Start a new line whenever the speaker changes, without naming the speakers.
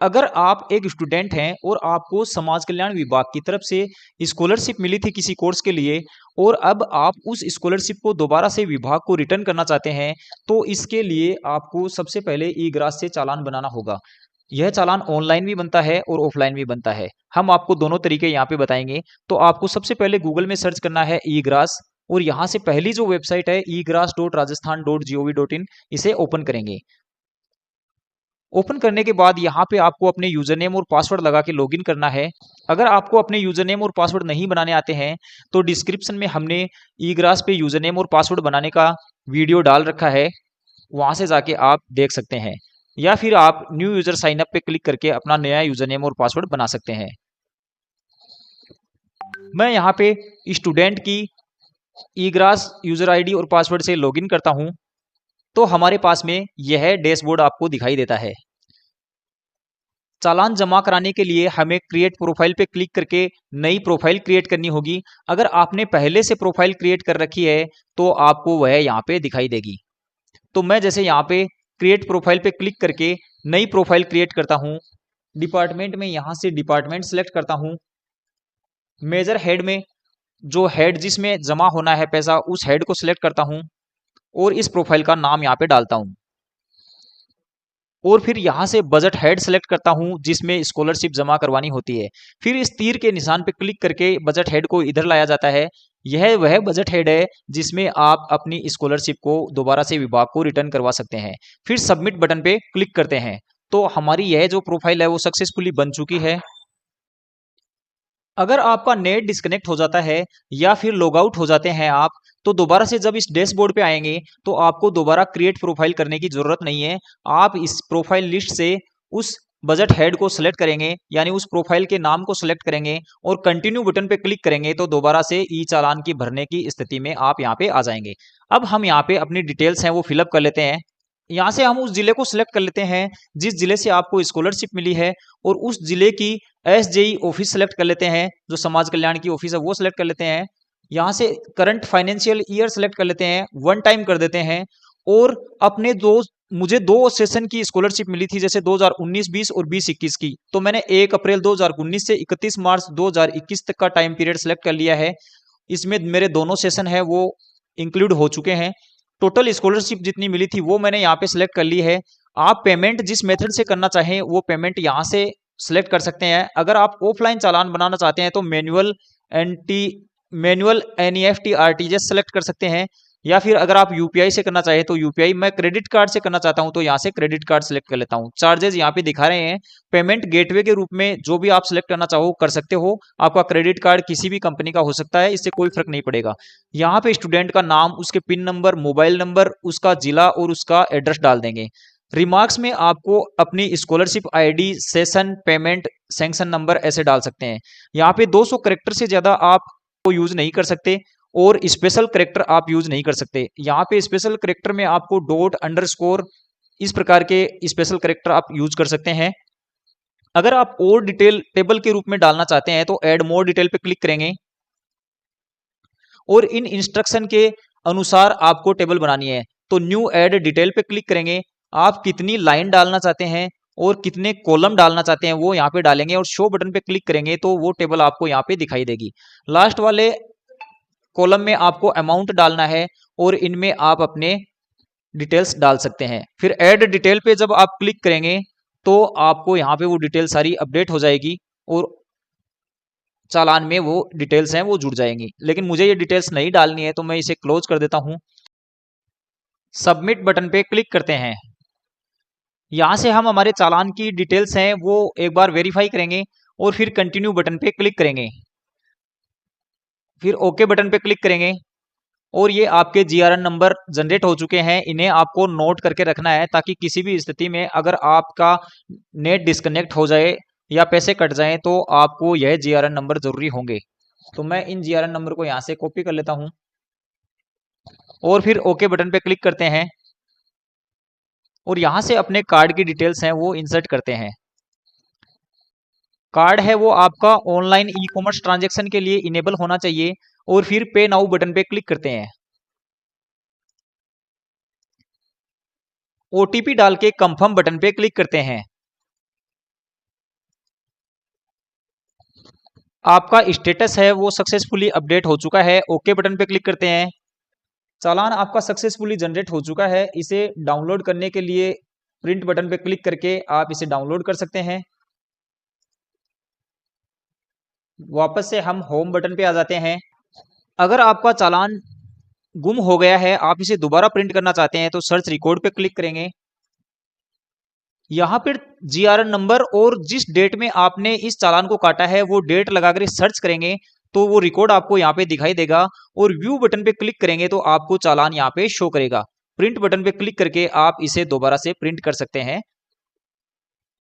अगर आप एक स्टूडेंट हैं और आपको समाज कल्याण विभाग की तरफ से स्कॉलरशिप मिली थी किसी कोर्स के लिए, और अब आप उस स्कॉलरशिप को दोबारा से विभाग को रिटर्न करना चाहते हैं, तो इसके लिए आपको सबसे पहले ई ग्रास से चालान बनाना होगा। यह चालान ऑनलाइन भी बनता है और ऑफलाइन भी बनता है। हम आपको दोनों तरीके यहाँ पे बताएंगे। तो आपको सबसे पहले गूगल में सर्च करना है ई ग्रास, और यहाँ से पहली जो वेबसाइट है egras.rajasthan.gov.in, इसे ओपन करेंगे। ओपन करने के बाद यहाँ पे आपको अपने यूजर नेम और पासवर्ड लगा के लॉगिन करना है। अगर आपको अपने यूजर नेम और पासवर्ड नहीं बनाने आते हैं तो डिस्क्रिप्शन में हमने ई ग्रास पे यूजर नेम और पासवर्ड बनाने का वीडियो डाल रखा है, वहां से जाके आप देख सकते हैं, या फिर आप न्यू यूजर साइन अप पे क्लिक करके अपना नया यूजर नेम और पासवर्ड बना सकते हैं। मैं यहाँ पे स्टूडेंट की ई ग्रास यूजर आईडी और पासवर्ड से लॉगिन करता हूँ, तो हमारे पास में यह डैशबोर्ड आपको दिखाई देता है। चालान जमा कराने के लिए हमें क्रिएट प्रोफाइल पे क्लिक करके नई प्रोफाइल क्रिएट करनी होगी। अगर आपने पहले से प्रोफाइल क्रिएट कर रखी है तो आपको वह यहाँ पे दिखाई देगी। तो मैं जैसे यहाँ पे क्रिएट प्रोफाइल पे क्लिक करके नई प्रोफाइल क्रिएट करता हूँ। डिपार्टमेंट में यहाँ से डिपार्टमेंट सेलेक्ट करता हूँ। मेजर हेड में जो हेड जिसमें जमा होना है पैसा, उस हेड को सिलेक्ट करता हूँ और इस प्रोफाइल का नाम यहाँ पे डालता हूँ। और फिर यहाँ से बजट हेड सेलेक्ट करता हूँ जिसमें स्कॉलरशिप जमा करवानी होती है। फिर इस तीर के निशान पे क्लिक करके बजट हेड को इधर लाया जाता है। यह वह बजट हेड है जिसमें आप अपनी स्कॉलरशिप को दोबारा से विभाग को रिटर्न करवा सकते हैं। फिर सबमिट बटन पे क्लिक करते हैं तो हमारी यह जो प्रोफाइल है वो सक्सेसफुली बन चुकी है। अगर आपका नेट डिस्कनेक्ट हो जाता है या फिर लॉग आउट हो जाते हैं आप, तो दोबारा से जब इस डैशबोर्ड पे आएंगे तो आपको दोबारा क्रिएट प्रोफाइल करने की जरूरत नहीं है। आप इस प्रोफाइल लिस्ट से उस बजट हेड को सिलेक्ट करेंगे, यानी उस प्रोफाइल के नाम को सिलेक्ट करेंगे और कंटिन्यू बटन पे क्लिक करेंगे तो दोबारा से ई चालान की भरने की स्थिति में आप यहाँ पे आ जाएंगे। अब हम यहाँ पे अपनी डिटेल्स हैं वो फिलअप कर लेते हैं। यहाँ से हम उस जिले को सिलेक्ट कर लेते हैं जिस जिले से आपको स्कॉलरशिप मिली है, और उस जिले की एसजेई ऑफिस सेलेक्ट कर लेते हैं, जो समाज कल्याण की ऑफिस है वो सिलेक्ट कर लेते हैं। यहाँ से करंट फाइनेंशियल ईयर सेलेक्ट कर लेते हैं, वन टाइम कर देते हैं। और अपने दो मुझे दो सेशन की स्कॉलरशिप मिली थी, जैसे 2019-20 और 20-21 की, तो मैंने 1 अप्रैल 2019 से 31 मार्च 2021 तक का टाइम पीरियड सेलेक्ट कर लिया है। इसमें मेरे दोनों सेशन है वो इंक्लूड हो चुके हैं। टोटल स्कॉलरशिप जितनी मिली थी वो मैंने यहाँ पे सिलेक्ट कर ली है। आप पेमेंट जिस मेथड से करना चाहें वो पेमेंट यहाँ से सिलेक्ट कर सकते हैं। अगर आप ऑफलाइन चालान बनाना चाहते हैं तो मैनुअल एनईएफटी आरटीजीएस सेलेक्ट कर सकते हैं, या फिर अगर आप यूपीआई से करना चाहें तो यूपीआई। मैं क्रेडिट कार्ड से करना चाहता हूं तो यहाँ से क्रेडिट कार्ड सेलेक्ट कर लेता हूं। चार्जेस यहाँ पे दिखा रहे हैं। पेमेंट गेटवे के रूप में जो भी आप सिलेक्ट करना चाहो कर सकते हो। आपका क्रेडिट कार्ड किसी भी कंपनी का हो सकता है, इससे कोई फर्क नहीं पड़ेगा। यहाँ पे स्टूडेंट का नाम, उसके पिन नंबर, मोबाइल नंबर, उसका जिला और उसका एड्रेस डाल देंगे। रिमार्क्स में आपको अपनी scholarship ID, session, payment, sanction number ऐसे डाल सकते हैं। यहाँ पे 200 करेक्टर से ज्यादा आप को यूज नहीं कर सकते, और स्पेशल करेक्टर आप यूज नहीं कर सकते। यहाँ पे स्पेशल करेक्टर में आपको डॉट, अंडरस्कोर, इस प्रकार के स्पेशल करेक्टर आप यूज कर सकते हैं। अगर आप और डिटेल टेबल के रूप में डालना चाहते हैं तो ऐड मोर डिटेल पे क्लिक करेंगे, और इन इंस्ट्रक्शन के अनुसार आपको टेबल बनानी है तो न्यू ऐड डिटेल पे क्लिक करेंगे। आप कितनी लाइन डालना चाहते हैं और कितने कॉलम डालना चाहते हैं वो यहाँ पे डालेंगे, और शो बटन पे क्लिक करेंगे तो वो टेबल आपको यहाँ पे दिखाई देगी। लास्ट वाले कॉलम में आपको अमाउंट डालना है और इनमें आप अपने डिटेल्स डाल सकते हैं। फिर ऐड डिटेल पे जब आप क्लिक करेंगे तो आपको यहाँ पे वो डिटेल सारी अपडेट हो जाएगी और चालान में वो डिटेल्स हैं वो जुड़ जाएंगी। लेकिन मुझे ये डिटेल्स नहीं डालनी है तो मैं इसे क्लोज कर देता हूँ। सबमिट बटन पे क्लिक करते हैं। यहाँ से हम हमारे चालान की डिटेल्स हैं वो एक बार वेरीफाई करेंगे और फिर कंटिन्यू बटन पे क्लिक करेंगे। फिर ओके बटन पे क्लिक करेंगे और ये आपके जीआरएन नंबर जनरेट हो चुके हैं। इन्हें आपको नोट करके रखना है ताकि किसी भी स्थिति में अगर आपका नेट डिस्कनेक्ट हो जाए या पैसे कट जाएं तो आपको यह जीआरएन नंबर जरूरी होंगे। तो मैं इन जीआरएन नंबर को यहाँ से कॉपी कर लेता हूँ और फिर ओके बटन पे क्लिक करते हैं और यहाँ से अपने कार्ड की डिटेल्स हैं वो इंसर्ट करते हैं। कार्ड है वो आपका ऑनलाइन ई कॉमर्स ट्रांजेक्शन के लिए इनेबल होना चाहिए, और फिर पे नाउ बटन पे क्लिक करते हैं। ओटीपी डाल के कंफर्म बटन पे क्लिक करते हैं। आपका स्टेटस है वो सक्सेसफुली अपडेट हो चुका है। ओके बटन पे क्लिक करते हैं। चालान आपका सक्सेसफुली जनरेट हो चुका है। इसे डाउनलोड करने के लिए प्रिंट बटन पे क्लिक करके आप इसे डाउनलोड कर सकते हैं। वापस से हम होम बटन पे आ जाते हैं। अगर आपका चालान गुम हो गया है, आप इसे दोबारा प्रिंट करना चाहते हैं, तो सर्च रिकॉर्ड पे क्लिक करेंगे। यहाँ पर जीआरएन नंबर और जिस डेट में आपने इस चालान को काटा है वो डेट लगाकर सर्च करेंगे तो वो रिकॉर्ड आपको यहाँ पे दिखाई देगा। और व्यू बटन पे क्लिक करेंगे तो आपको चालान यहाँ पे शो करेगा। प्रिंट बटन पे क्लिक करके आप इसे दोबारा से प्रिंट कर सकते हैं।